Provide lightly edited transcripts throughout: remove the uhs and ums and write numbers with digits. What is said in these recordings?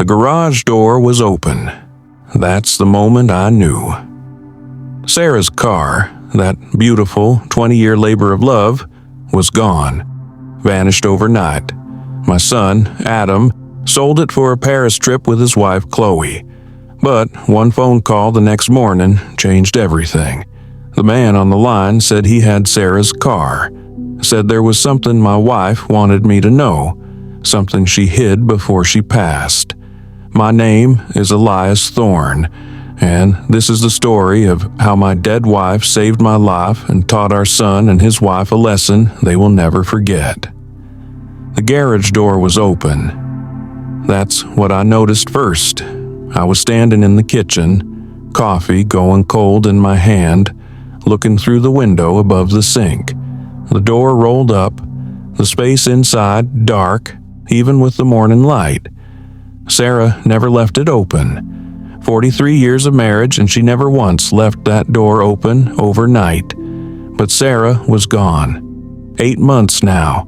garage door was open. That's the moment I knew. Sarah's car, that beautiful 20-year labor of love, was gone, vanished overnight. My son, Adam, sold it for a Paris trip with his wife, Chloe. But one phone call the next morning changed everything. The man on the line said he had Sarah's car, said there was something my wife wanted me to know, something she hid before she passed. My name is Elias Thorne, and this is the story of how my dead wife saved my life and taught our son and his wife a lesson they will never forget. The garage door was open. That's what I noticed first. I was standing in the kitchen, coffee going cold in my hand, looking through the window above the sink. The door rolled up, the space inside dark, even with the morning light. Sarah never left it open. 43 years of marriage, and she never once left that door open overnight. But Sarah was gone. 8 months now.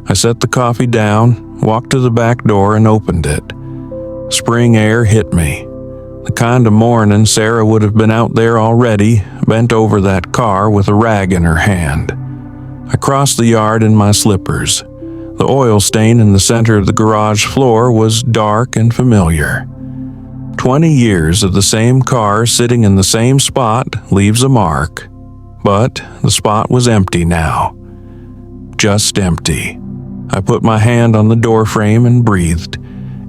I set the coffee down, walked to the back door, and opened it. Spring air hit me. The kind of morning Sarah would have been out there already, bent over that car with a rag in her hand. I crossed the yard in my slippers. The oil stain in the center of the garage floor was dark and familiar. 20 years of the same car sitting in the same spot leaves a mark. But the spot was empty now. Just empty. I put my hand on the door frame and breathed.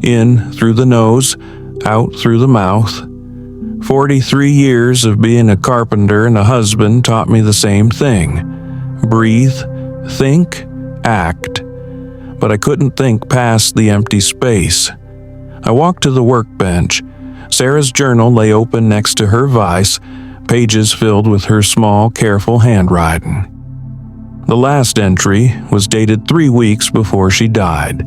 In through the nose, out through the mouth. 43 years of being a carpenter and a husband taught me the same thing. Breathe, think, act. But I couldn't think past the empty space. I walked to the workbench. Sarah's journal lay open next to her vise, pages filled with her small, careful handwriting. The last entry was dated 3 weeks before she died.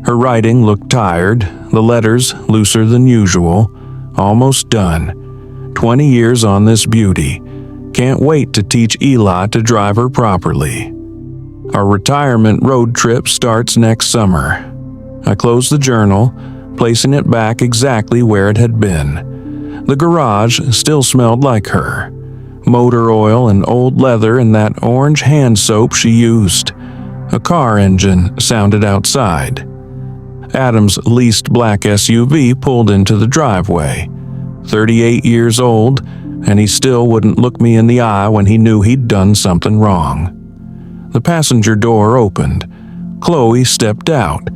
Her writing looked tired, the letters looser than usual, almost done. 20 years on this beauty. Can't wait to teach Eli to drive her properly. Our retirement road trip starts next summer. I closed the journal, placing it back exactly where it had been. The garage still smelled like her. Motor oil and old leather and that orange hand soap she used. A car engine sounded outside. Adam's leased black SUV pulled into the driveway. 38 years old, and he still wouldn't look me in the eye when he knew he'd done something wrong. The passenger door opened. Chloe stepped out.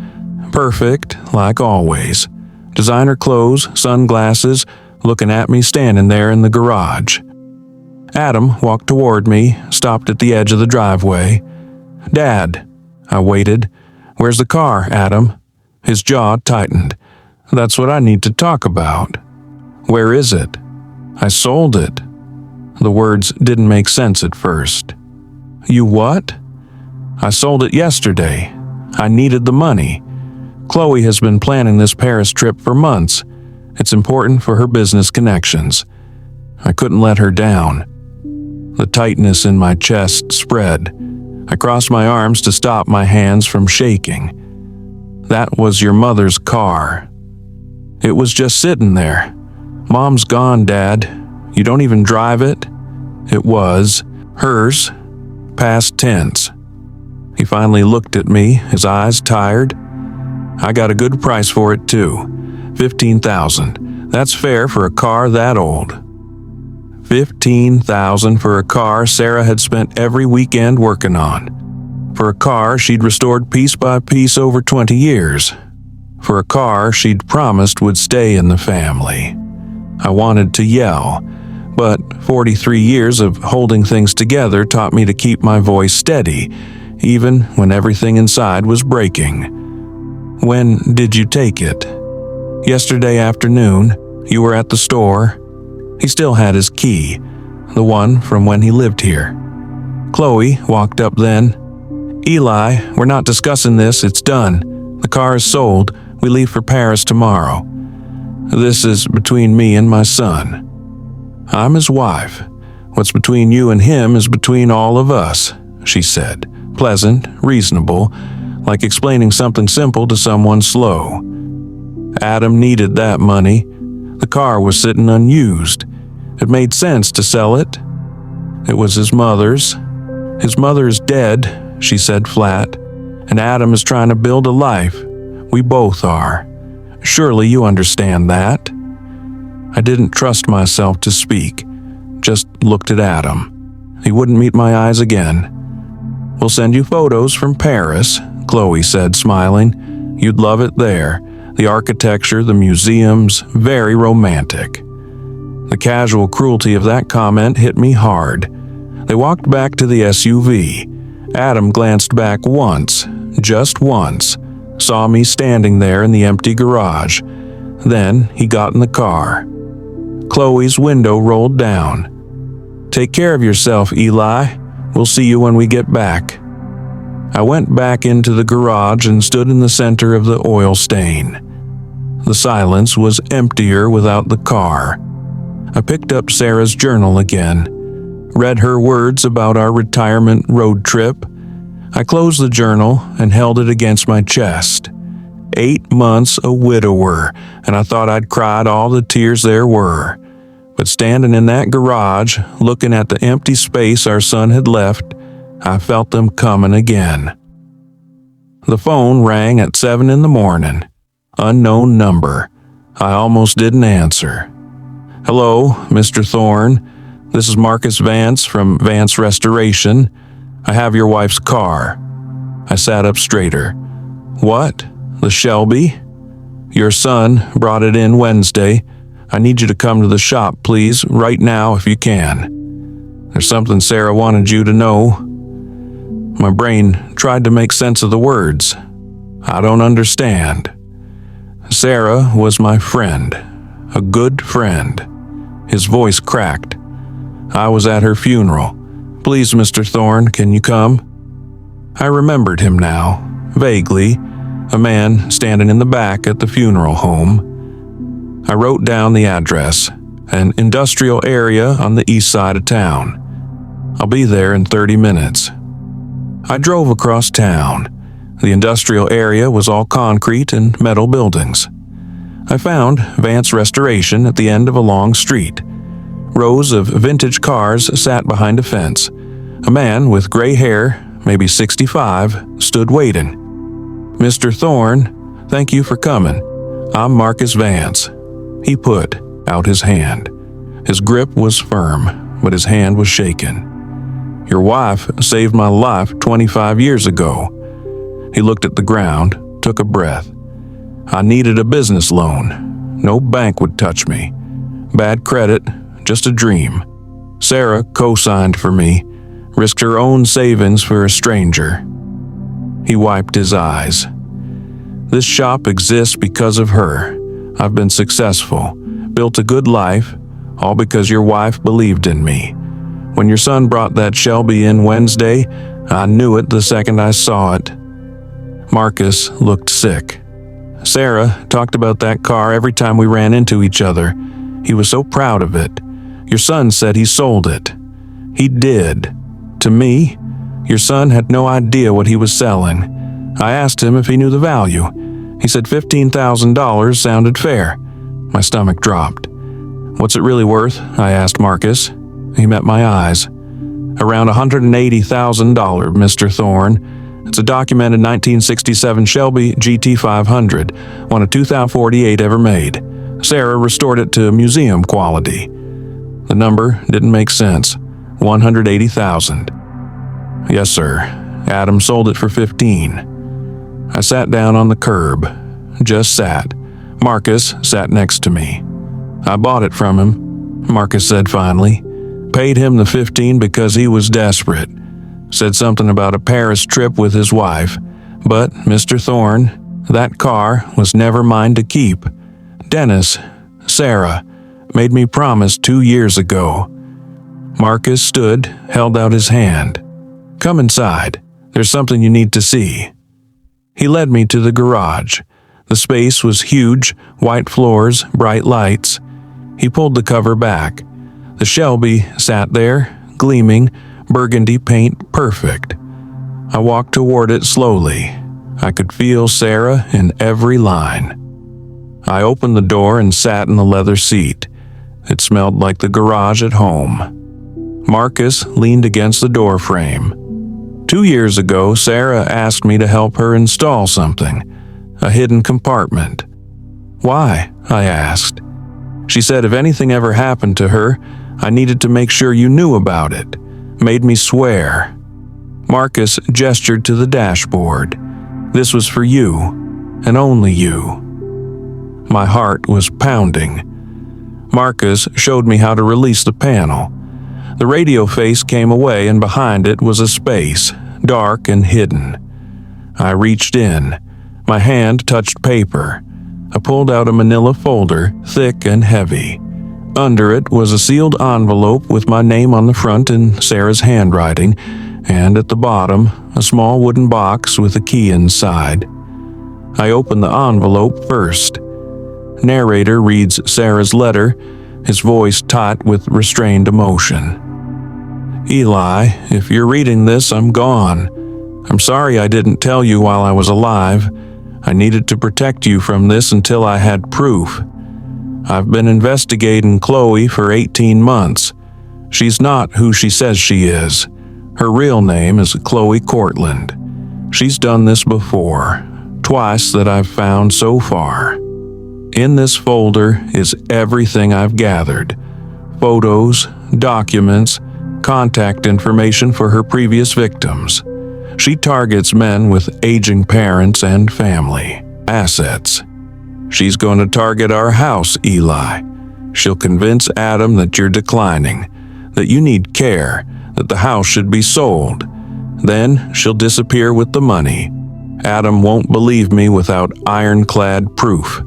Perfect, like always. Designer clothes, sunglasses, looking at me standing there in the garage. Adam walked toward me, stopped at the edge of the driveway. "Dad." I waited. "Where's the car, Adam?" His jaw tightened. "That's what I need to talk about." "Where is it?" "I sold it." The words didn't make sense at first. "You what?" "I sold it yesterday. I needed the money. Chloe has been planning this Paris trip for months. It's important for her business connections. I couldn't let her down." The tightness in my chest spread. I crossed my arms to stop my hands from shaking. "That was your mother's car." "It was just sitting there." "Mom's gone, Dad. You don't even drive it?" "It was. Hers. Past tense." He finally looked at me, his eyes tired. "I got a good price for it, too. $15,000. That's fair for a car that old." $15,000 for a car Sarah had spent every weekend working on. For a car she'd restored piece by piece over 20 years. For a car she'd promised would stay in the family. I wanted to yell, but 43 years of holding things together taught me to keep my voice steady, even when everything inside was breaking. "When did you take it?" "Yesterday afternoon. You were at the store." He still had his key, the one from when he lived here. Chloe walked up then. "Eli, we're not discussing this, it's done. The car is sold. We leave for Paris tomorrow. This is between me and my son. I'm his wife. What's between you and him is between all of us," she said, pleasant, reasonable, like explaining something simple to someone slow. Adam needed that money. The car was sitting unused. It made sense to sell it. It was his mother's. His mother is dead, she said flat, and Adam is trying to build a life. We both are. Surely you understand that. I didn't trust myself to speak, just looked at Adam. He wouldn't meet my eyes again. We'll send you photos from Paris, Chloe said, smiling. You'd love it there. The architecture, the museums, very romantic. The casual cruelty of that comment hit me hard. They walked back to the SUV. Adam glanced back once, just once, saw me standing there in the empty garage. Then he got in the car. Chloe's window rolled down. Take care of yourself, Eli. We'll see you when we get back. I went back into the garage and stood in the center of the oil stain. The silence was emptier without the car. I picked up Sarah's journal again, read her words about our retirement road trip. I closed the journal and held it against my chest. 8 months a widower, and I thought I'd cried all the tears there were. But standing in that garage, looking at the empty space our son had left, I felt them coming again. The phone rang at 7 a.m. Unknown number. I almost didn't answer. Hello, Mr. Thorne. This is Marcus Vance from Vance Restoration. I have your wife's car. I sat up straighter. What? The Shelby? Your son brought it in Wednesday. I need you to come to the shop, please, right now if you can. There's something Sarah wanted you to know. My brain tried to make sense of the words. I don't understand. Sarah was my friend, a good friend. His voice cracked. I was at her funeral. Please, Mr. Thorne, can you come? I remembered him now, vaguely, a man standing in the back at the funeral home. I wrote down the address, an industrial area on the east side of town. I'll be there in 30 minutes. I drove across town. The industrial area was all concrete and metal buildings. I found Vance Restoration at the end of a long street. Rows of vintage cars sat behind a fence. A man with gray hair, maybe 65, stood waiting. Mr. Thorne, thank you for coming. I'm Marcus Vance. He put out his hand. His grip was firm, but his hand was shaken. Your wife saved my life 25 years ago. He looked at the ground, took a breath. I needed a business loan. No bank would touch me. Bad credit, just a dream. Sarah co-signed for me, risked her own savings for a stranger. He wiped his eyes. This shop exists because of her. I've been successful, built a good life, all because your wife believed in me. When your son brought that Shelby in Wednesday, I knew it the second I saw it. Marcus looked sick. Sarah talked about that car every time we ran into each other. He was so proud of it. Your son said he sold it. He did. To me, your son had no idea what he was selling. I asked him if he knew the value. He said $15,000 sounded fair. My stomach dropped. What's it really worth? I asked Marcus. He met my eyes. Around $180,000, Mr. Thorne. It's a documented 1967 Shelby GT500, one of 2,048 ever made. Sarah restored it to museum quality. The number didn't make sense. $180,000. Yes, sir. Adam sold it for $15,000. I sat down on the curb. Just sat. Marcus sat next to me. I bought it from him, Marcus said finally. Paid him the $15,000 because he was desperate. Said something about a Paris trip with his wife. But, Mr. Thorne, that car was never mine to keep. Dennis, Sarah, made me promise 2 years ago. Marcus stood, held out his hand. Come inside. There's something you need to see. He led me to the garage. The space was huge, white floors, bright lights. He pulled the cover back. The Shelby sat there, gleaming, burgundy paint perfect. I walked toward it slowly. I could feel Sarah in every line. I opened the door and sat in the leather seat. It smelled like the garage at home. Marcus leaned against the door frame. 2 years ago, Sarah asked me to help her install something, a hidden compartment. Why? I asked. She said if anything ever happened to her, I needed to make sure you knew about it. Made me swear. Marcus gestured to the dashboard. This was for you, and only you. My heart was pounding. Marcus showed me how to release the panel. The radio face came away, and behind it was a space, dark and hidden. I reached in. My hand touched paper. I pulled out a manila folder, thick and heavy. Under it was a sealed envelope with my name on the front in Sarah's handwriting, and at the bottom, a small wooden box with a key inside. I opened the envelope first. Narrator reads Sarah's letter, his voice taut with restrained emotion. Eli, if you're reading this, I'm gone. I'm sorry I didn't tell you while I was alive. I needed to protect you from this until I had proof. I've been investigating Chloe for 18 months. She's not who she says she is. Her real name is Chloe Cortland. She's done this before, twice that I've found so far. In this folder is everything I've gathered. Photos, documents, contact information for her previous victims. She targets men with aging parents and family, assets. She's going to target our house, Eli. She'll convince Adam that you're declining, that you need care, that the house should be sold. Then she'll disappear with the money. Adam won't believe me without ironclad proof,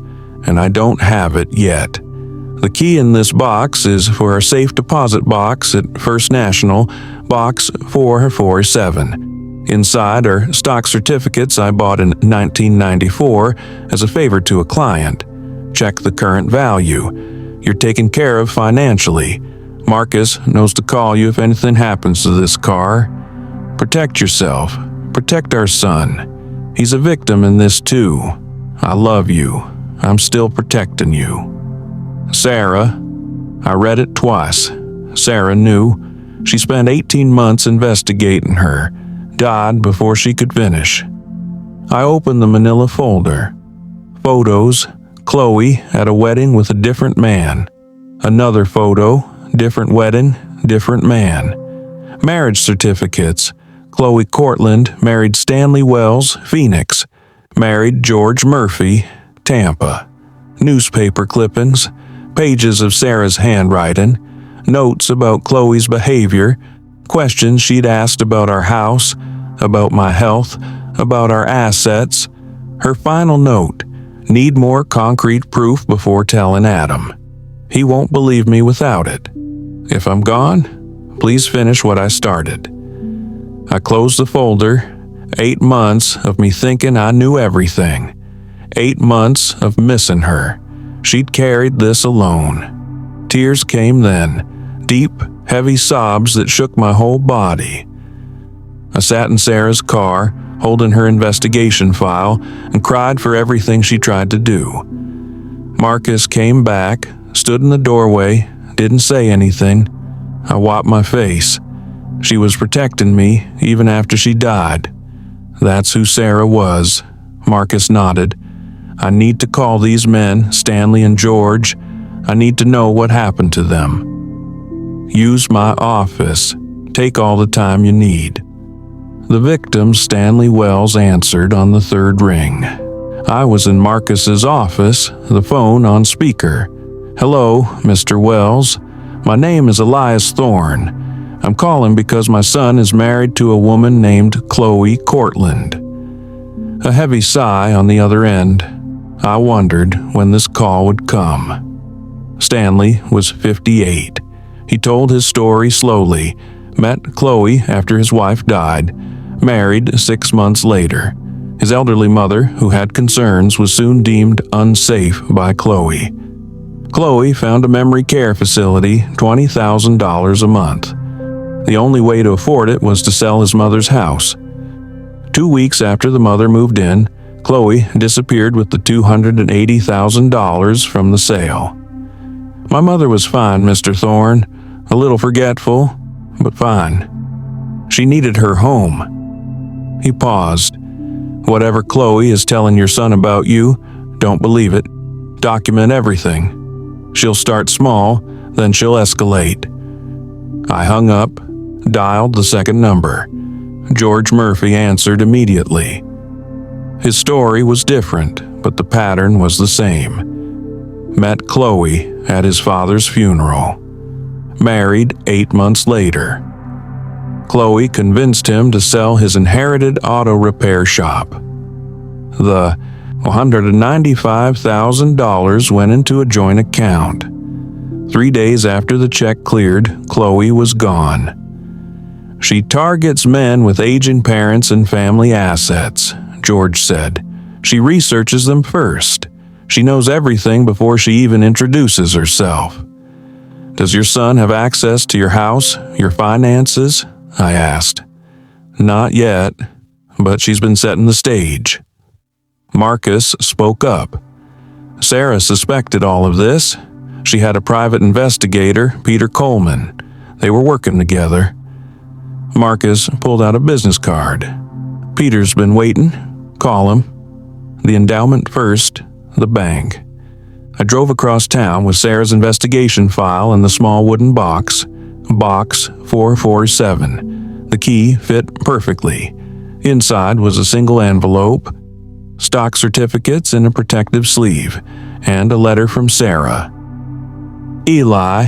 and I don't have it yet. The key in this box is for our safe deposit box at First National, box 447. Inside are stock certificates I bought in 1994 as a favor to a client. Check the current value. You're taken care of financially. Marcus knows to call you if anything happens to this car. Protect yourself. Protect our son. He's a victim in this too. I love you. I'm still protecting you. Sarah. I read it twice. Sarah knew. She spent 18 months investigating her. Died before she could finish. I opened the manila folder. Photos. Chloe at a wedding with a different man. Another photo. Different wedding, different man. Marriage certificates. Chloe Cortland married Stanley Wells, Phoenix. Married George Murphy, Tampa. Newspaper clippings. Pages of Sarah's handwriting. Notes about Chloe's behavior. Questions she'd asked about our house, about my health, about our assets. Her final note. Need more concrete proof before telling Adam. He won't believe me without it. If I'm gone, please finish what I started. I closed the folder. 8 months of me thinking I knew everything. 8 months of missing her. She'd carried this alone. Tears came then, deep, heavy sobs that shook my whole body. I sat in Sarah's car, holding her investigation file, and cried for everything she tried to do. Marcus came back, stood in the doorway, didn't say anything. I wiped my face. She was protecting me even after she died. That's who Sarah was. Marcus nodded. I need to call these men, Stanley and George. I need to know what happened to them. Use my office. Take all the time you need. The victim, Stanley Wells, answered on the third ring. I was in Marcus's office, the phone on speaker. Hello, Mr. Wells. My name is Elias Thorne. I'm calling because my son is married to a woman named Chloe Cortland. A heavy sigh on the other end. I wondered when this call would come. Stanley was 58. He told his story slowly. Met Chloe after his wife died. Married 6 months later. His elderly mother, who had concerns, was soon deemed unsafe by Chloe. Chloe found a memory care facility, $20,000 a month. The only way to afford it was to sell his mother's house. 2 weeks after the mother moved in, Chloe disappeared with the $280,000 from the sale. My mother was fine, Mr. Thorne. A little forgetful, but fine. She needed her home. He paused. Whatever Chloe is telling your son about you, don't believe it. Document everything. She'll start small, then she'll escalate. I hung up, dialed the second number. George Murphy answered immediately. His story was different, but the pattern was the same. Met Chloe at his father's funeral. Married 8 months later. Chloe convinced him to sell his inherited auto repair shop. The $195,000 went into a joint account. 3 days after the check cleared, Chloe was gone. She targets men with aging parents and family assets, George said. She researches them first. She knows everything before she even introduces herself. Does your son have access to your house, your finances? I asked. Not yet, but she's been setting the stage. Marcus spoke up. Sarah suspected all of this. She had a private investigator, Peter Coleman. They were working together. Marcus pulled out a business card. Peter's been waiting. Call him. The endowment first, the bank. I drove across town with Sarah's investigation file in the small wooden box, Box 447. The key fit perfectly. Inside was a single envelope, stock certificates in a protective sleeve, and a letter from Sarah. Eli,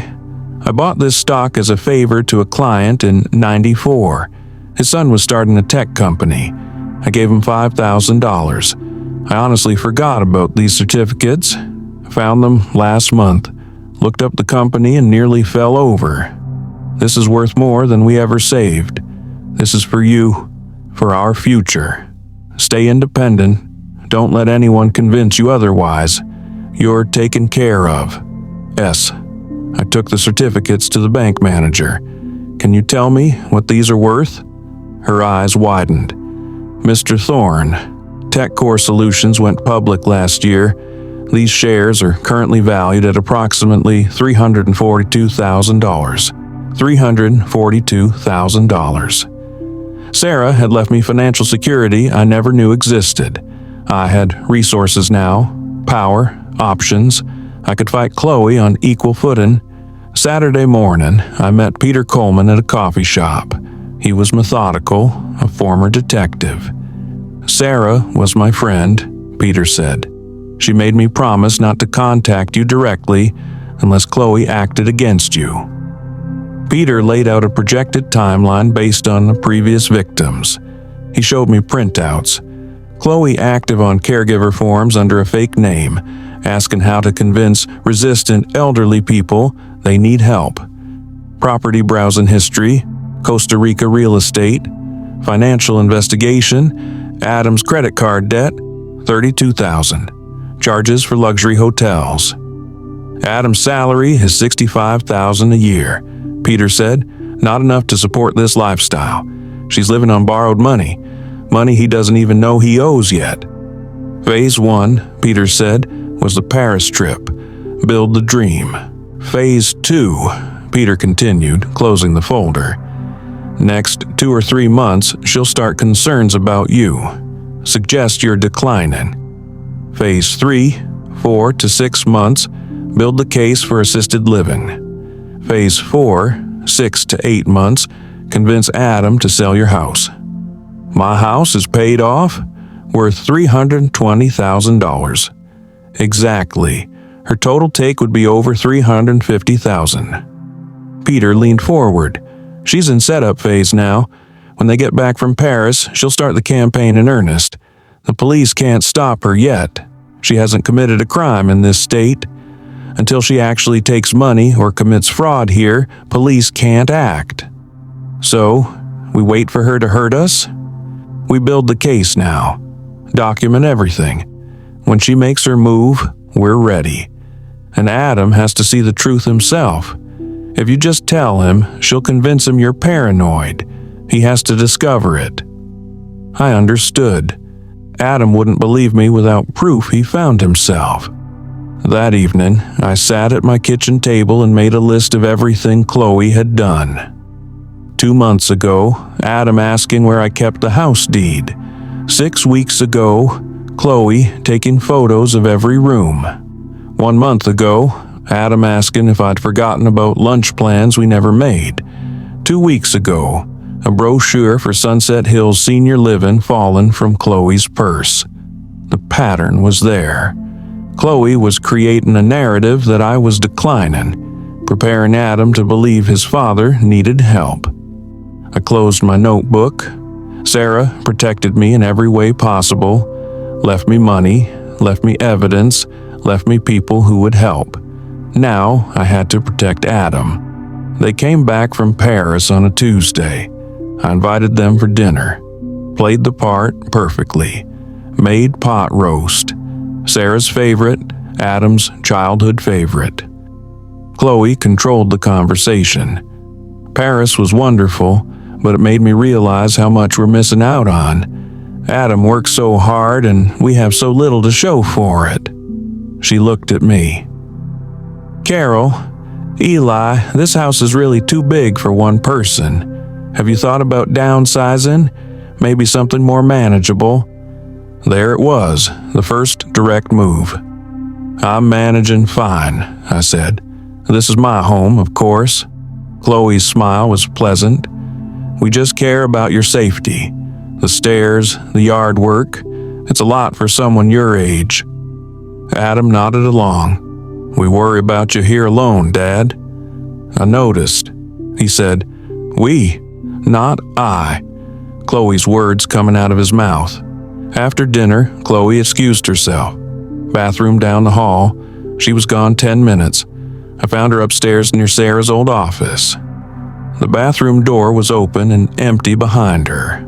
I bought this stock as a favor to a client in '94. His son was starting a tech company. I gave him $5,000. I honestly forgot about these certificates. Found them last month. Looked up the company and nearly fell over. This is worth more than we ever saved. This is for you, for our future. Stay independent. Don't let anyone convince you otherwise. You're taken care of. S. I took the certificates to the bank manager. Can you tell me what these are worth? Her eyes widened. Mr. Thorne, TechCore Solutions went public last year. These shares are currently valued at approximately $342,000. $342,000. Sarah had left me financial security I never knew existed. I had resources now, power, options. I could fight Chloe on equal footing. Saturday morning, I met Peter Coleman at a coffee shop. He was methodical, a former detective. Sarah was my friend, Peter said. She made me promise not to contact you directly unless Chloe acted against you. Peter laid out a projected timeline based on the previous victims. He showed me printouts. Chloe active on caregiver forms under a fake name, asking how to convince resistant elderly people they need help. Property browsing history, Costa Rica real estate, financial investigation, Adam's credit card debt, $32,000. Charges for luxury hotels. Adam's salary is $65,000 a year. Peter said, not enough to support this lifestyle. She's living on borrowed money. Money he doesn't even know he owes yet. Phase 1, Peter said, was the Paris trip. Build the dream. Phase 2, Peter continued, closing the folder. Next 2 or 3 months, she'll start concerns about you. Suggest you're declining. Phase 3, 4 to 6 months, build the case for assisted living. Phase 4, 6 to 8 months, convince Adam to sell your house. My house is paid off, worth $320,000. Exactly. Her total take would be over $350,000. Peter leaned forward. She's in setup phase now. When they get back from Paris, she'll start the campaign in earnest. The police can't stop her yet. She hasn't committed a crime in this state. Until she actually takes money or commits fraud here, police can't act. So, we wait for her to hurt us? We build the case now. Document everything. When she makes her move, we're ready. And Adam has to see the truth himself. If you just tell him, she'll convince him you're paranoid. He has to discover it. I understood. Adam wouldn't believe me without proof he found himself. That evening, I sat at my kitchen table and made a list of everything Chloe had done. 2 months ago, Adam asking where I kept the house deed. 6 weeks ago, Chloe taking photos of every room. 1 month ago, Adam asking if I'd forgotten about lunch plans we never made. 2 weeks ago, a brochure for Sunset Hills Senior Living fallen from Chloe's purse. The pattern was there. Chloe was creating a narrative that I was declining, preparing Adam to believe his father needed help. I closed my notebook. Sarah protected me in every way possible, left me money, left me evidence, left me people who would help. Now I had to protect Adam. They came back from Paris on a Tuesday. I invited them for dinner. Played the part perfectly. Made pot roast. Sarah's favorite, Adam's childhood favorite. Chloe controlled the conversation. Paris was wonderful, but it made me realize how much we're missing out on. Adam works so hard and we have so little to show for it. She looked at me. Carol, Eli, this house is really too big for one person. Have you thought about downsizing? Maybe something more manageable? There it was, the first direct move. I'm managing fine, I said. This is my home, of course. Chloe's smile was pleasant. We just care about your safety. The stairs, the yard work. It's a lot for someone your age. Adam nodded along. We worry about you here alone, Dad. I noticed. He said, we, not I. Chloe's words coming out of his mouth. After dinner, Chloe excused herself. Bathroom down the hall. She was gone 10 minutes. I found her upstairs near Sarah's old office. The bathroom door was open and empty behind her.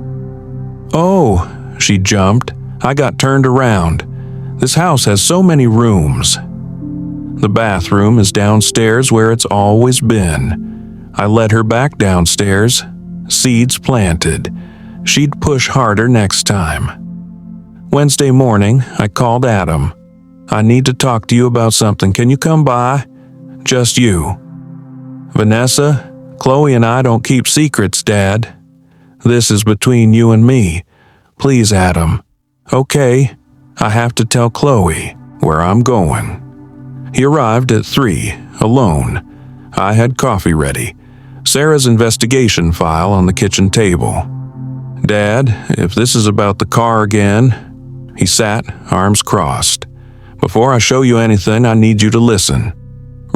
Oh, she jumped. I got turned around. This house has so many rooms. The bathroom is downstairs where it's always been. I led her back downstairs. Seeds planted. She'd push harder next time. Wednesday morning, I called Adam. I need to talk to you about something. Can you come by? Just you. Vanessa, Chloe and I don't keep secrets, Dad. This is between you and me. Please, Adam. Okay, I have to tell Chloe where I'm going. He arrived at 3, alone. I had coffee ready. Sarah's investigation file on the kitchen table. Dad, if this is about the car again. He sat, arms crossed. Before I show you anything, I need you to listen.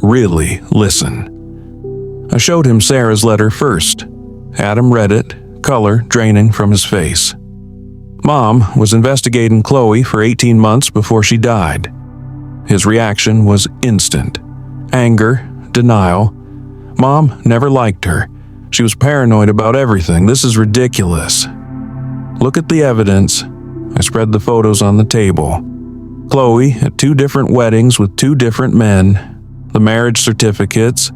Really listen. I showed him Sarah's letter first. Adam read it, color draining from his face. Mom was investigating Chloe for 18 months before she died. His reaction was instant. Anger, denial. Mom never liked her. She was paranoid about everything. This is ridiculous. Look at the evidence. I spread the photos on the table. Chloe at 2 different weddings with 2 different men. The marriage certificates.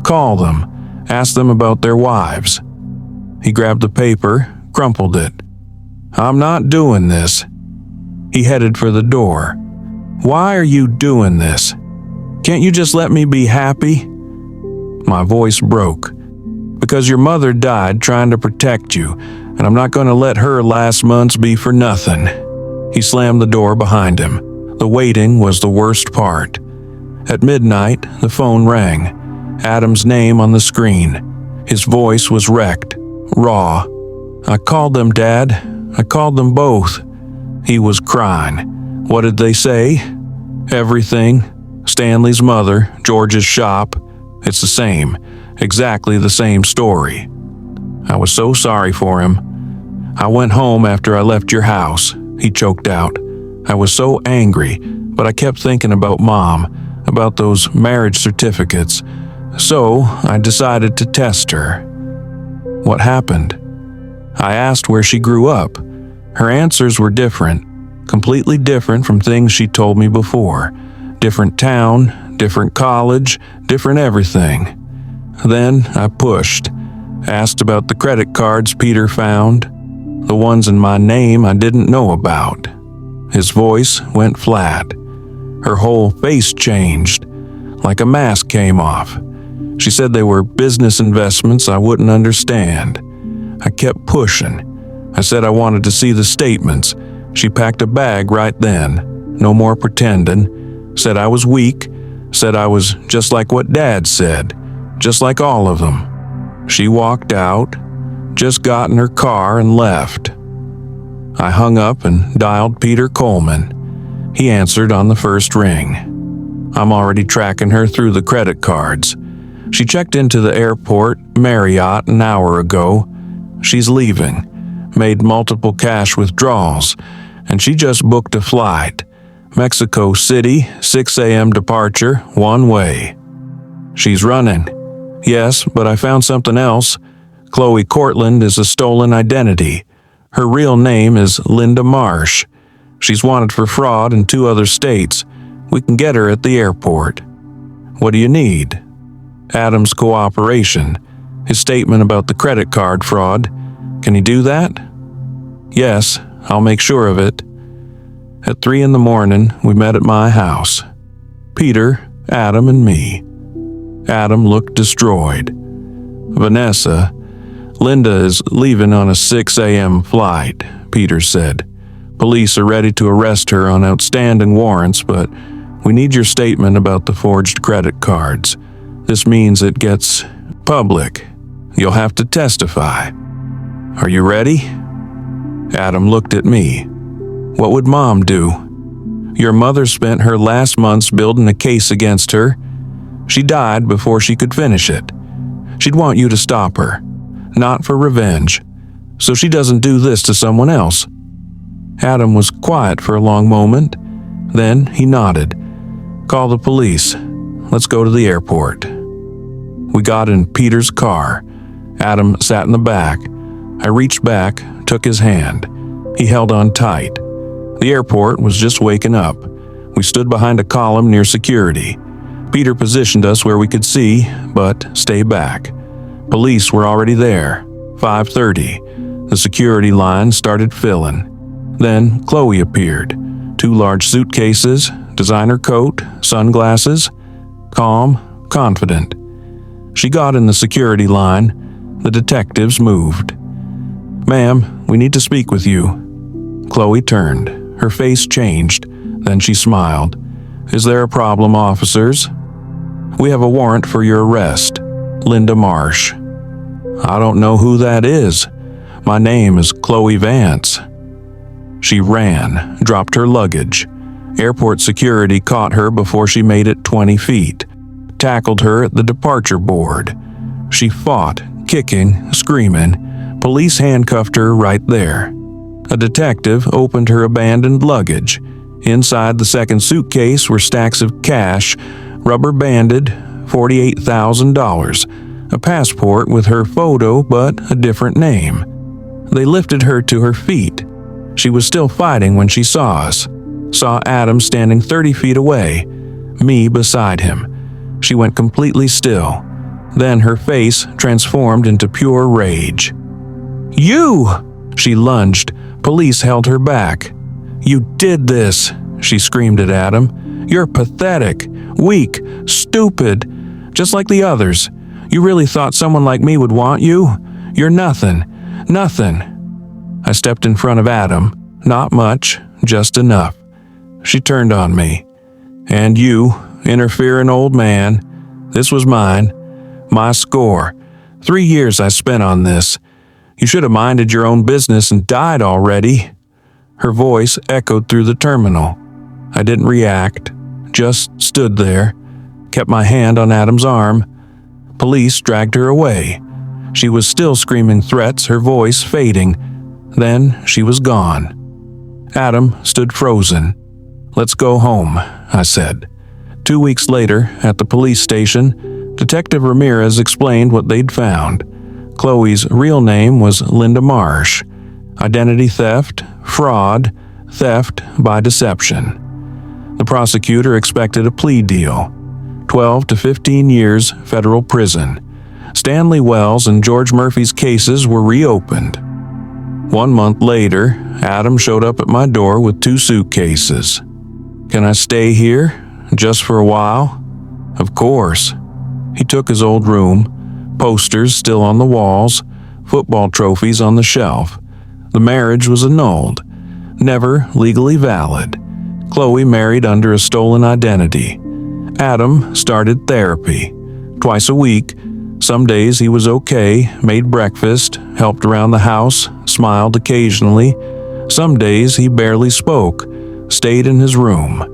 Call them. Ask them about their wives. He grabbed the paper, crumpled it. I'm not doing this. He headed for the door. Why are you doing this? Can't you just let me be happy? My voice broke. Because your mother died trying to protect you, and I'm not going to let her last months be for nothing. He slammed the door behind him. The waiting was the worst part. At midnight, the phone rang. Adam's name on the screen. His voice was wrecked, raw. I called them, Dad. I called them both. He was crying. What did they say? Everything. Stanley's mother, George's shop. It's the same. Exactly the same story. I was so sorry for him. I went home after I left your house, he choked out. I was so angry, but I kept thinking about Mom, about those marriage certificates. So I decided to test her. What happened? I asked where she grew up. Her answers were different, completely different from things she told me before. Different town, different college, different everything. Then I pushed, asked about the credit cards Peter found, the ones in my name I didn't know about. His voice went flat. Her whole face changed, like a mask came off. She said they were business investments I wouldn't understand. I kept pushing. I said I wanted to see the statements. She packed a bag right then. No more pretending. Said I was weak. Said I was just like what Dad said. Just like all of them. She walked out, just got in her car and left. I hung up and dialed Peter Coleman. He answered on the first ring. I'm already tracking her through the credit cards. She checked into the airport Marriott an hour ago. She's leaving. Made multiple cash withdrawals, and she just booked a flight. Mexico City, 6 a.m. departure, one way. She's running. Yes, but I found something else. Chloe Cortland is a stolen identity. Her real name is Linda Marsh. She's wanted for fraud in 2 other states. We can get her at the airport. What do you need? Adam's cooperation. His statement about the credit card fraud. Can he do that? Yes, I'll make sure of it. At 3 a.m, we met at my house. Peter, Adam, and me. Adam looked destroyed. Vanessa, Linda is leaving on a 6 a.m. flight, Peter said. Police are ready to arrest her on outstanding warrants, but we need your statement about the forged credit cards. This means it gets public. You'll have to testify. Are you ready? Adam looked at me. What would Mom do? Your mother spent her last months building a case against her. She died before she could finish it. She'd want you to stop her, not for revenge, so she doesn't do this to someone else. Adam was quiet for a long moment. Then he nodded. Call the police. Let's go to the airport. We got in Peter's car. Adam sat in the back. I reached back, took his hand. He held on tight. The airport was just waking up. We stood behind a column near security. Peter positioned us where we could see, but stay back. Police were already there. 5:30. The security line started filling. Then Chloe appeared. 2 large suitcases, designer coat, sunglasses. Calm, confident. She got in the security line. The detectives moved. Ma'am, we need to speak with you. Chloe turned. Her face changed. Then she smiled. Is there a problem, officers? We have a warrant for your arrest. Linda Marsh. I don't know who that is. My name is Chloe Vance. She ran, dropped her luggage. Airport security caught her before she made it 20 feet. Tackled her at the departure board. She fought, kicking, screaming. Police handcuffed her right there. A detective opened her abandoned luggage. Inside the second suitcase were stacks of cash, rubber banded, $48,000. A passport with her photo but a different name. They lifted her to her feet. She was still fighting when she saw us. Saw Adam standing 30 feet away, me beside him. She went completely still. Then her face transformed into pure rage. You! She lunged. Police held her back. You did this, she screamed at Adam. You're pathetic, weak, stupid, just like the others. You really thought someone like me would want you? You're nothing, nothing. I stepped in front of Adam. Not much, just enough. She turned on me. And you, interfering old man, this was mine. My score. 3 years I spent on this. You should have minded your own business and died already. Her voice echoed through the terminal. I didn't react, just stood there, kept my hand on Adam's arm. Police dragged her away. She was still screaming threats, her voice fading. Then she was gone. Adam stood frozen. Let's go home, I said. 2 weeks later, at the police station, Detective Ramirez explained what they'd found. Chloe's real name was Linda Marsh. Identity theft, fraud, theft by deception. The prosecutor expected a plea deal. 12 to 15 years federal prison. Stanley Wells and George Murphy's cases were reopened. 1 month later, Adam showed up at my door with 2 suitcases. "Can I stay here? Just for a while?" "Of course." He took his old room, posters still on the walls, football trophies on the shelf. The marriage was annulled, never legally valid. Chloe married under a stolen identity. Adam started therapy. Twice a week. Some days he was okay, made breakfast, helped around the house, smiled occasionally. Some days he barely spoke, stayed in his room.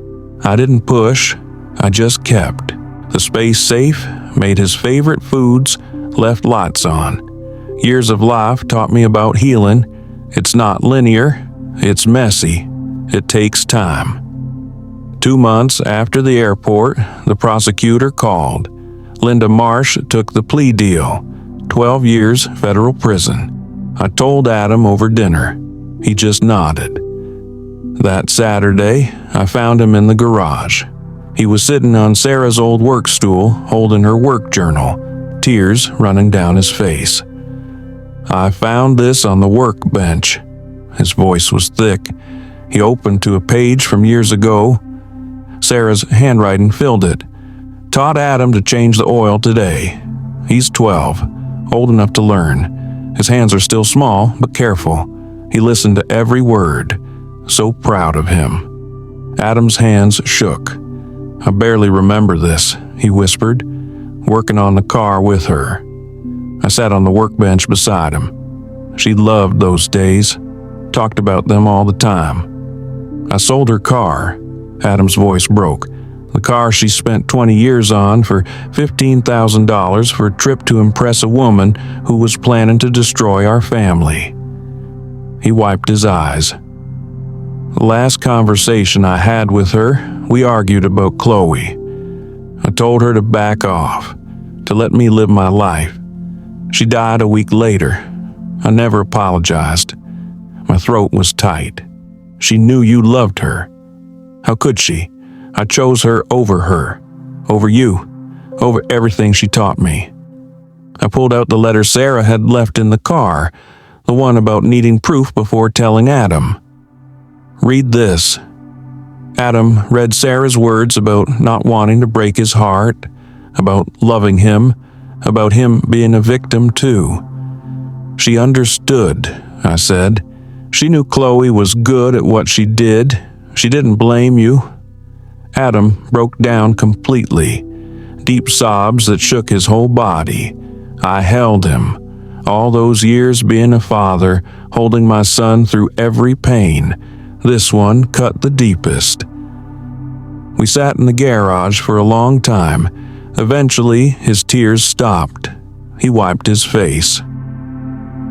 I didn't push, I just kept. The space safe, made his favorite foods, left lights on. Years of life taught me about healing. It's not linear, it's messy. It takes time. 2 months after the airport, the prosecutor called. Linda Marsh took the plea deal, 12 years federal prison. I told Adam over dinner. He just nodded. That Saturday, I found him in the garage. He was sitting on Sarah's old work stool, holding her work journal, tears running down his face. "I found this on the workbench." His voice was thick. He opened to a page from years ago. Sarah's handwriting filled it. "Taught Adam to change the oil today. He's 12, old enough to learn. His hands are still small, but careful. He listened to every word. So proud of him." Adam's hands shook. "I barely remember this," he whispered, working on the car with her. I sat on the workbench beside him. She loved those days, talked about them all the time. "I sold her car." Adam's voice broke. "The car she spent 20 years on for $15,000 for a trip to impress a woman who was planning to destroy our family." He wiped his eyes. "The last conversation I had with her, we argued about Chloe. I told her to back off, to let me live my life. She died a week later. I never apologized. My throat was tight. She knew you loved her. How could she? I chose her, over you, over everything she taught me." I pulled out the letter Sarah had left in the car, the one about needing proof before telling Adam. "Read this." Adam read Sarah's words about not wanting to break his heart, about loving him, about him being a victim too. "She understood," I said. "She knew Chloe was good at what she did. She didn't blame you." Adam broke down completely, deep sobs that shook his whole body. I held him. All those years being a father, holding my son through every pain. This one cut the deepest. We sat in the garage for a long time. Eventually, his tears stopped. He wiped his face.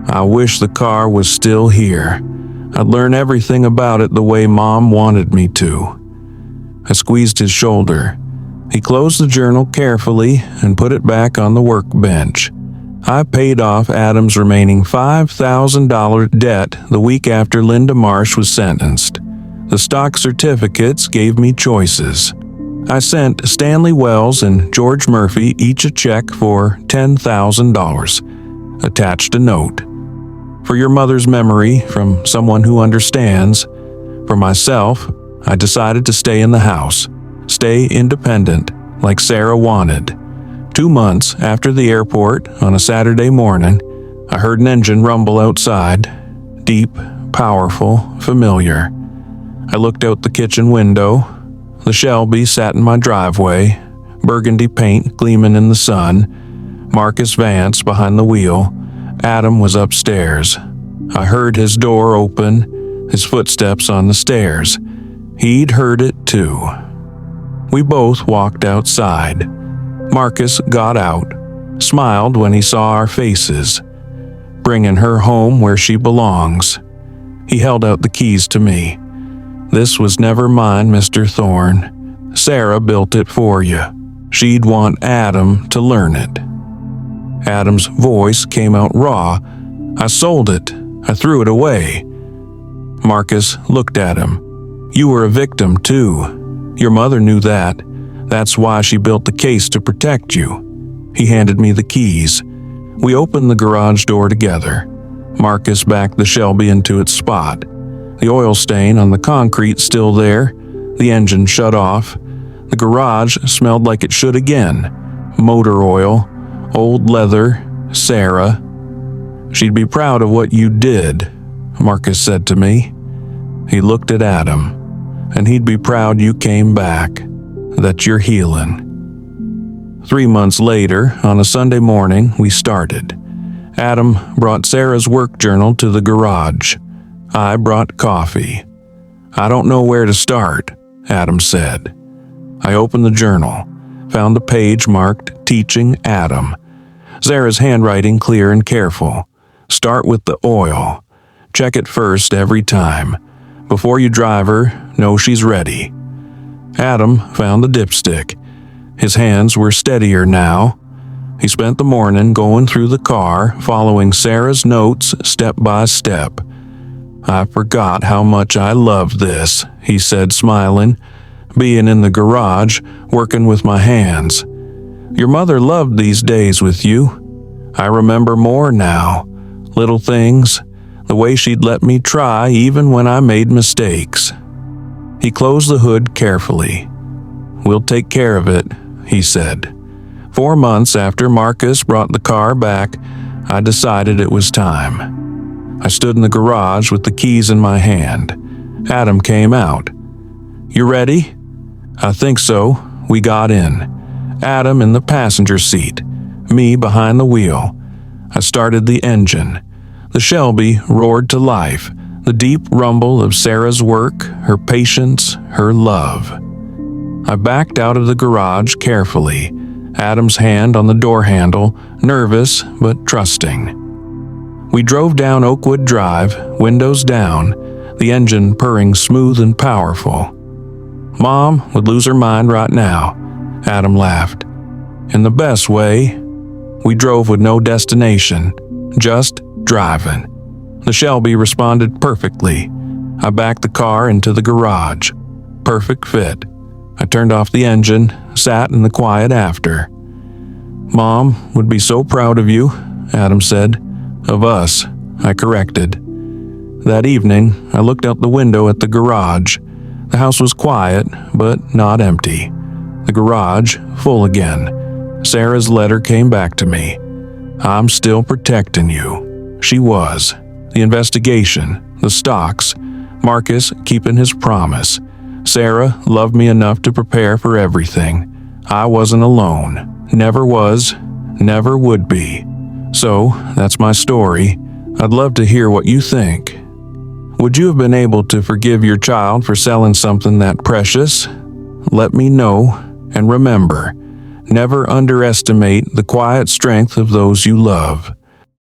"I wish the car was still here. I'd learn everything about it the way Mom wanted me to." I squeezed his shoulder. He closed the journal carefully and put it back on the workbench. I paid off Adam's remaining $5,000 debt the week after Linda Marsh was sentenced. The stock certificates gave me choices. I sent Stanley Wells and George Murphy each a check for $10,000. Attached a note. "For your mother's memory, from someone who understands." For myself, I decided to stay in the house, stay independent, like Sarah wanted. 2 months after the airport, on a Saturday morning, I heard an engine rumble outside. Deep, powerful, familiar. I looked out the kitchen window. The Shelby sat in my driveway, burgundy paint gleaming in the sun. Marcus Vance behind the wheel. Adam was upstairs. I heard his door open, his footsteps on the stairs. He'd heard it too. We both walked outside. Marcus got out, smiled when he saw our faces, bringing her home where she belongs. He held out the keys to me. "This was never mine, Mr. Thorne. Sarah built it for you. She'd want Adam to learn it." Adam's voice came out raw. "I sold it. I threw it away." Marcus looked at him. "You were a victim, too. Your mother knew that. That's why she built the case to protect you." He handed me the keys. We opened the garage door together. Marcus backed the Shelby into its spot. The oil stain on the concrete still there. The engine shut off. The garage smelled like it should again. Motor oil, old leather, Sarah. "She'd be proud of what you did," Marcus said to me. He looked at Adam, "and he'd be proud you came back, that you're healing." 3 months later, on a Sunday morning, we started. Adam brought Sarah's work journal to the garage. I brought coffee. "I don't know where to start," Adam said. I opened the journal, found the page marked Teaching Adam. Sarah's handwriting clear and careful. "Start with the oil. Check it first every time. Before you drive her, know she's ready." Adam found the dipstick. His hands were steadier now. He spent the morning going through the car, following Sarah's notes step by step. "I forgot how much I loved this," he said, smiling. "Being in the garage, working with my hands. Your mother loved these days with you. I remember more now. Little things, the way she'd let me try even when I made mistakes." He closed the hood carefully. "We'll take care of it," he said. 4 months after Marcus brought the car back, I decided it was time. I stood in the garage with the keys in my hand. Adam came out. "You ready?" "I think so." We got in. Adam in the passenger seat, me behind the wheel. I started the engine. The Shelby roared to life, the deep rumble of Sarah's work, her patience, her love. I backed out of the garage carefully, Adam's hand on the door handle, nervous but trusting. We drove down Oakwood Drive, windows down, the engine purring smooth and powerful. "Mom would lose her mind right now," Adam laughed. "In the best way." We drove with no destination, just driving. The Shelby responded perfectly. I backed the car into the garage. Perfect fit. I turned off the engine, sat in the quiet after. "Mom would be so proud of you," Adam said. "Of us," I corrected. That evening, I looked out the window at the garage. The house was quiet, but not empty. The garage full again. Sarah's letter came back to me. "I'm still protecting you." She was. The investigation, the stocks, Marcus keeping his promise. Sarah loved me enough to prepare for everything. I wasn't alone. Never was, never would be. So, that's my story. I'd love to hear what you think. Would you have been able to forgive your child for selling something that precious? Let me know, and remember, never underestimate the quiet strength of those you love.